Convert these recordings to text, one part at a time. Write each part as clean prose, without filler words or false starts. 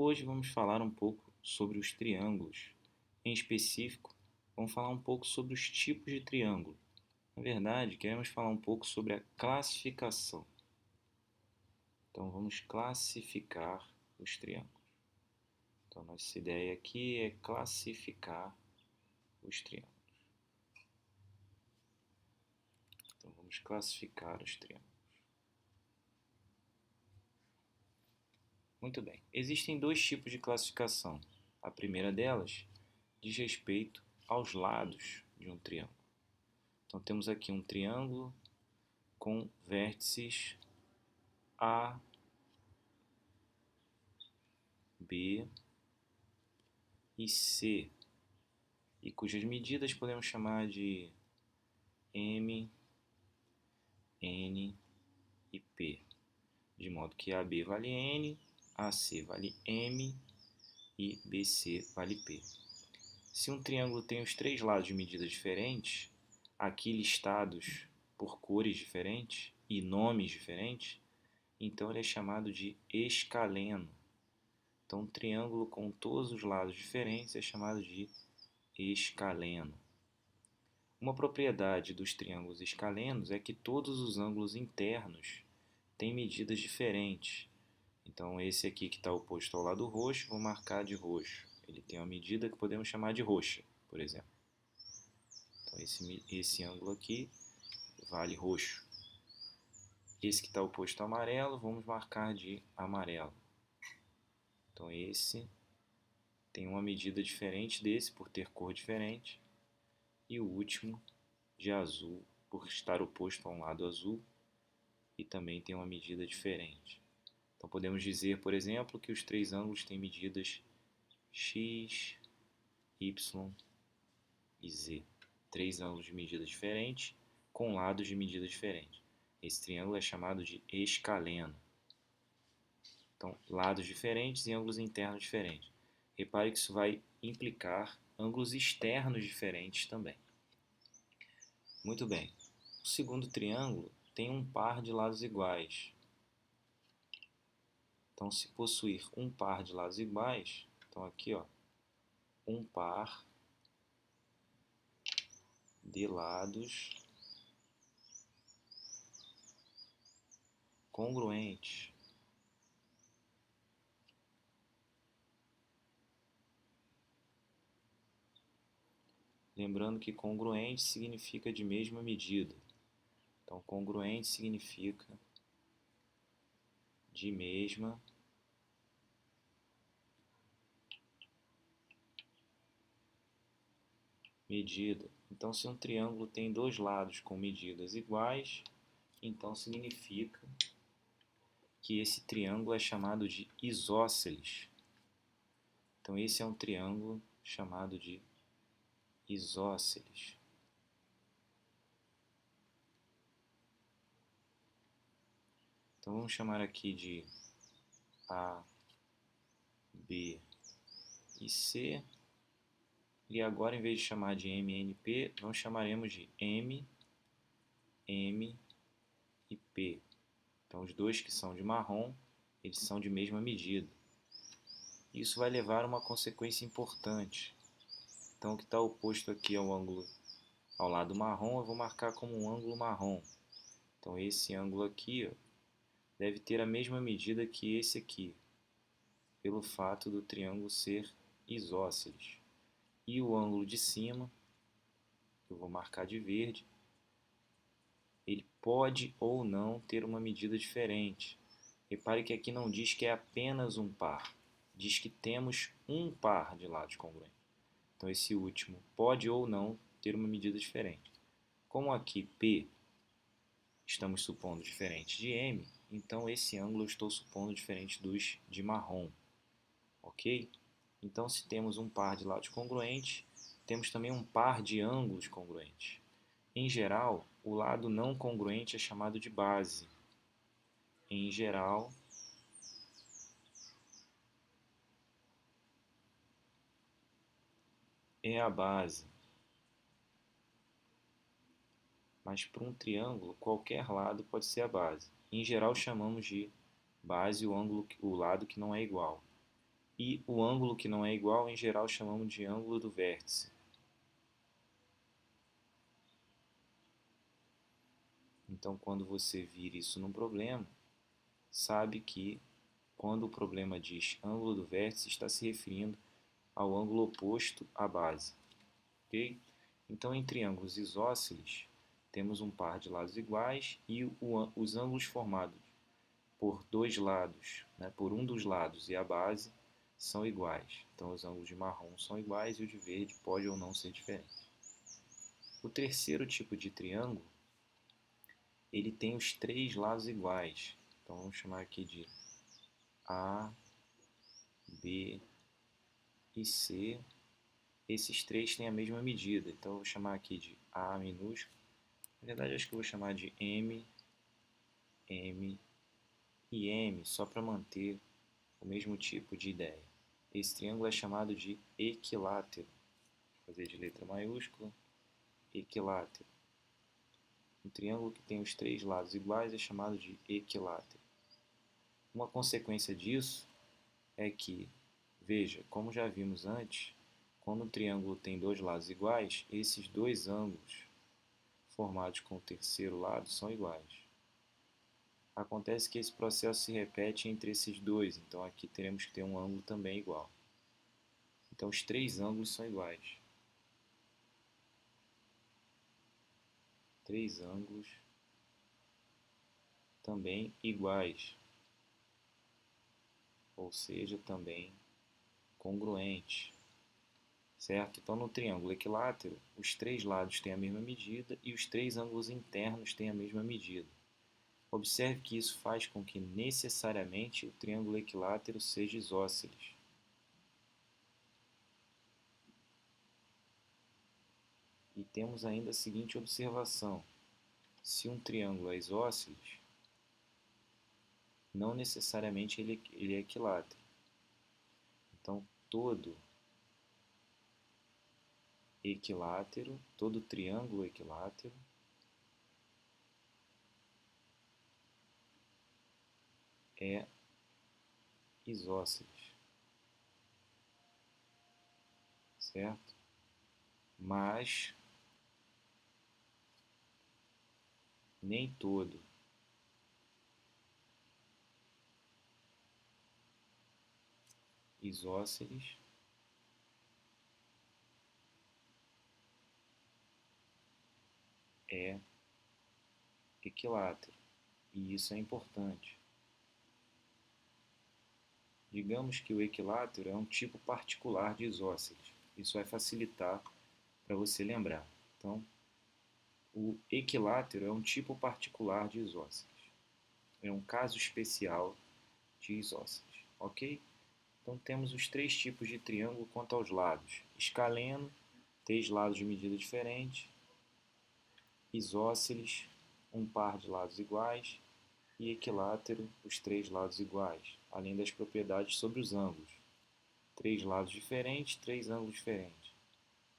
Hoje vamos falar um pouco sobre os triângulos. Em específico, vamos falar um pouco sobre os tipos de triângulo. Na verdade, queremos falar um pouco sobre a classificação. Então, vamos classificar os triângulos. Então, nossa ideia aqui é classificar os triângulos. Então, vamos classificar os triângulos. Muito bem. Existem dois tipos de classificação. A primeira delas diz respeito aos lados de um triângulo. Então, temos aqui um triângulo com vértices A, B e C, e cujas medidas podemos chamar de M, N e P, de modo que AB vale N, AC vale M e BC vale P. Se um triângulo tem os três lados de medidas diferentes, aqui listados por cores diferentes e nomes diferentes, então ele é chamado de escaleno. Então, um triângulo com todos os lados diferentes é chamado de escaleno. Uma propriedade dos triângulos escalenos é que todos os ângulos internos têm medidas diferentes. Então, esse aqui que está oposto ao lado roxo, vou marcar de roxo. Ele tem uma medida que podemos chamar de roxa, por exemplo. Então, esse ângulo aqui vale roxo. Esse que está oposto ao amarelo, vamos marcar de amarelo. Então, esse tem uma medida diferente desse, por ter cor diferente. E o último, de azul, por estar oposto a um lado azul, e também tem uma medida diferente. Então, podemos dizer, por exemplo, que os três ângulos têm medidas x, y e z. Três ângulos de medida diferente, com lados de medida diferente. Esse triângulo é chamado de escaleno. Então, lados diferentes e ângulos internos diferentes. Repare que isso vai implicar ângulos externos diferentes também. Muito bem. O segundo triângulo tem um par de lados iguais. Então, se possuir um par de lados iguais, então aqui, ó, um par de lados congruentes. Lembrando que congruente significa de mesma medida. Então, congruente significa de mesma medida. Então, se um triângulo tem dois lados com medidas iguais, então significa que esse triângulo é chamado de isósceles. Então, esse é um triângulo chamado de isósceles. Então, vamos chamar aqui de A, B e C. E agora, em vez de chamar de M, N, P, nós chamaremos de M, M e P. Então, os dois que são de marrom, eles são de mesma medida. Isso vai levar a uma consequência importante. Então, o que está oposto aqui ao lado marrom, eu vou marcar como um ângulo marrom. Então, esse ângulo aqui, ó, deve ter a mesma medida que esse aqui, pelo fato do triângulo ser isósceles. E o ângulo de cima, eu vou marcar de verde, ele pode ou não ter uma medida diferente. Repare que aqui não diz que é apenas um par, diz que temos um par de lados congruentes. Então, esse último pode ou não ter uma medida diferente. Como aqui P estamos supondo diferente de M, então esse ângulo eu estou supondo diferente dos de marrom. Ok? Então, se temos um par de lados congruentes, temos também um par de ângulos congruentes. Em geral, o lado não congruente é chamado de base. Em geral, é a base. Mas para um triângulo, qualquer lado pode ser a base. Em geral, chamamos de base o lado que não é igual. E o ângulo que não é igual, em geral, chamamos de ângulo do vértice. Então, quando você vir isso num problema, sabe que quando o problema diz ângulo do vértice, está se referindo ao ângulo oposto à base. Ok? Então, em triângulos isósceles, temos um par de lados iguais e os ângulos formados por dois lados, né, por um dos lados e a base, são iguais. Então, os ângulos de marrom são iguais e o de verde pode ou não ser diferente. O terceiro tipo de triângulo, ele tem os três lados iguais. Então, vamos chamar aqui de A, B e C. Esses três têm a mesma medida. Então, eu vou chamar aqui de A minúsculo. Na verdade, acho que eu vou chamar de M, M e M, só para manter o mesmo tipo de ideia. Esse triângulo é chamado de equilátero. Vou fazer de letra maiúscula, equilátero. Um triângulo que tem os três lados iguais é chamado de equilátero. Uma consequência disso é que, veja, como já vimos antes, quando um triângulo tem dois lados iguais, esses dois ângulos formados com o terceiro lado são iguais. Acontece que esse processo se repete entre esses dois, então aqui teremos que ter um ângulo também igual. Então os três ângulos são iguais. Três ângulos também iguais, ou seja, também congruentes. Certo? Então, no triângulo equilátero, os três lados têm a mesma medida e os três ângulos internos têm a mesma medida. Observe que isso faz com que necessariamente o triângulo equilátero seja isósceles. E temos ainda a seguinte observação: se um triângulo é isósceles, não necessariamente ele é equilátero. Então, todo equilátero, todo triângulo equilátero é isósceles, certo? Mas nem todo isósceles é equilátero, e isso é importante. Digamos que o equilátero é um tipo particular de isósceles. Isso vai facilitar para você lembrar. Então, o equilátero é um tipo particular de isósceles. É um caso especial de isósceles, ok? Então, temos os três tipos de triângulo quanto aos lados. Escaleno, três lados de medida diferente. Isósceles, um par de lados iguais. E equilátero, os três lados iguais, além das propriedades sobre os ângulos. Três lados diferentes, três ângulos diferentes.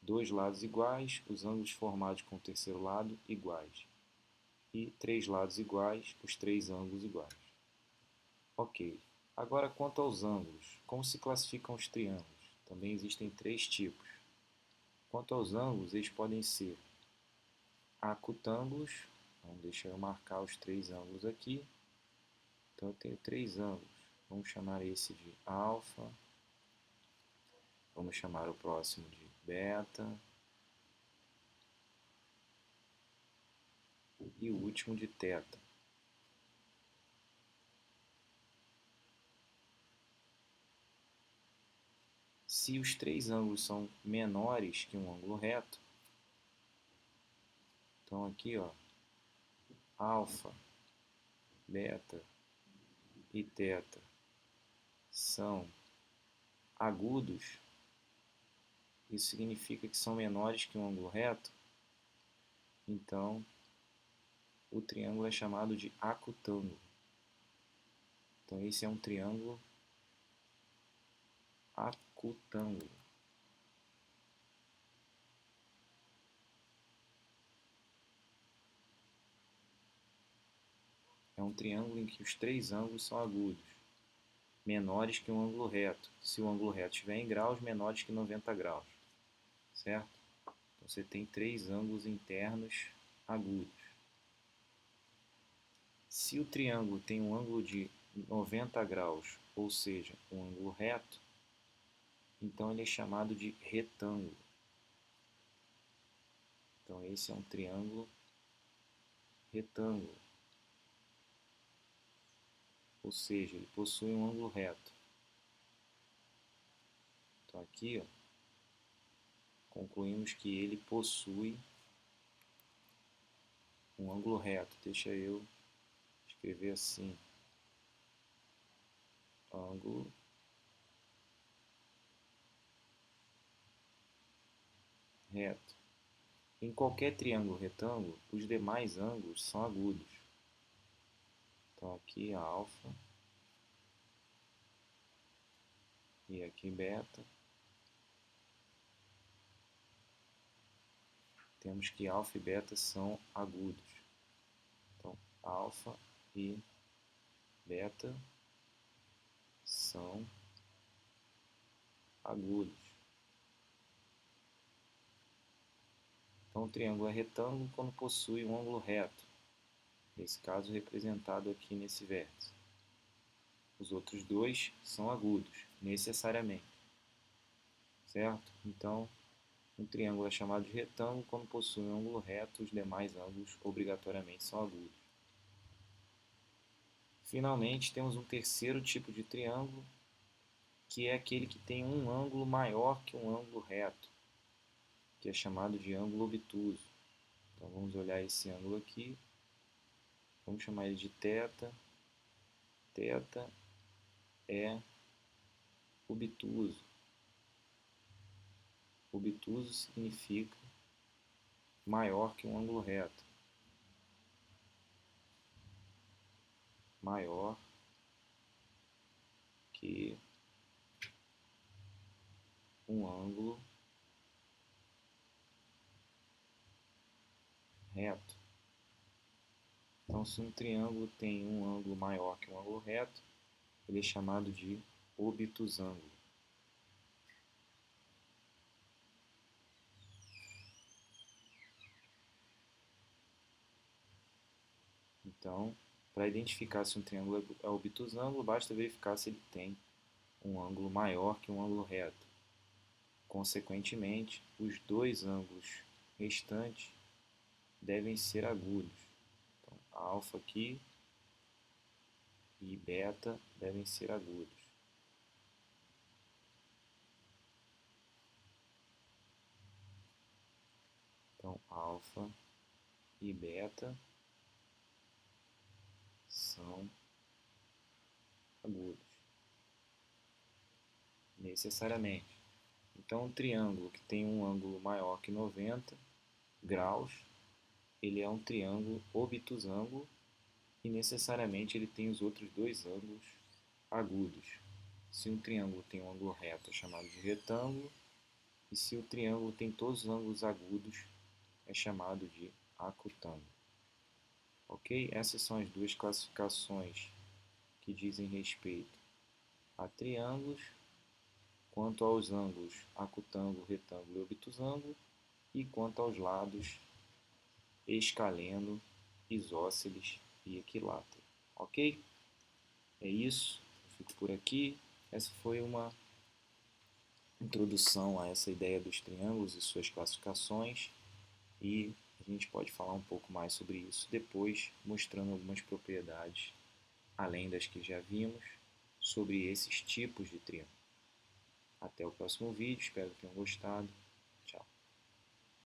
Dois lados iguais, os ângulos formados com o terceiro lado iguais. E três lados iguais, os três ângulos iguais. Ok. Agora, quanto aos ângulos, como se classificam os triângulos? Também existem três tipos. Quanto aos ângulos, eles podem ser acutângulos. Então, deixa eu marcar os três ângulos aqui. Então, eu tenho três ângulos. Vamos chamar esse de alfa. Vamos chamar o próximo de beta. E o último de θ. Se os três ângulos são menores que um ângulo reto, então aqui, ó, alfa, beta e θ são agudos, isso significa que são menores que um ângulo reto, então o triângulo é chamado de acutângulo. Então esse é um triângulo acutângulo. É um triângulo em que os três ângulos são agudos. menores que um ângulo reto. Se o ângulo reto estiver em graus, menores que 90 graus, certo? Então você tem 3 ângulos internos agudos. Se o triângulo tem um ângulo de 90 graus, ou seja, um ângulo reto, então ele é chamado de retângulo. Então esse é um triângulo retângulo, ou seja, ele possui um ângulo reto. Então aqui, ó, concluímos que ele possui um ângulo reto. Deixa eu escrever assim: ângulo reto. Em qualquer triângulo retângulo, os demais ângulos são agudos. Então aqui alfa e aqui beta. Temos que alfa e beta são agudos. Então alfa e beta são agudos. Então o triângulo é retângulo quando possui um ângulo reto. Nesse caso representado aqui nesse vértice. Os outros dois são agudos, necessariamente. Certo? Então, um triângulo é chamado de retângulo quando possui um ângulo reto, os demais ângulos obrigatoriamente são agudos. Finalmente, temos um terceiro tipo de triângulo, que é aquele que tem um ângulo maior que um ângulo reto, que é chamado de ângulo obtuso. Então, vamos olhar esse ângulo aqui, vamos chamar ele de θ. Θ é obtuso. Obtuso significa maior que um ângulo reto. Maior que um ângulo reto. Então, se um triângulo tem um ângulo maior que um ângulo reto, ele é chamado de obtusângulo. Então, para identificar se um triângulo é obtusângulo, basta verificar se ele tem um ângulo maior que um ângulo reto. Consequentemente, os dois ângulos restantes devem ser agudos. Então, alfa aqui e beta devem ser agudos. Então, alfa e beta são agudos, necessariamente. Então, um triângulo que tem um ângulo maior que 90 graus, ele é um triângulo obtusângulo e necessariamente ele tem os outros dois ângulos agudos. Se um triângulo tem um ângulo reto, é chamado de retângulo, e se o triângulo tem todos os ângulos agudos, é chamado de acutângulo. Ok? Essas são as duas classificações que dizem respeito a triângulos, quanto aos ângulos acutângulo, retângulo e obtusângulo, e quanto aos lados escaleno, isósceles e equilátero. Ok? É isso. Eu fico por aqui. Essa foi uma introdução a essa ideia dos triângulos e suas classificações, e a gente pode falar um pouco mais sobre isso depois, mostrando algumas propriedades, além das que já vimos, sobre esses tipos de triângulo. Até o próximo vídeo, espero que tenham gostado.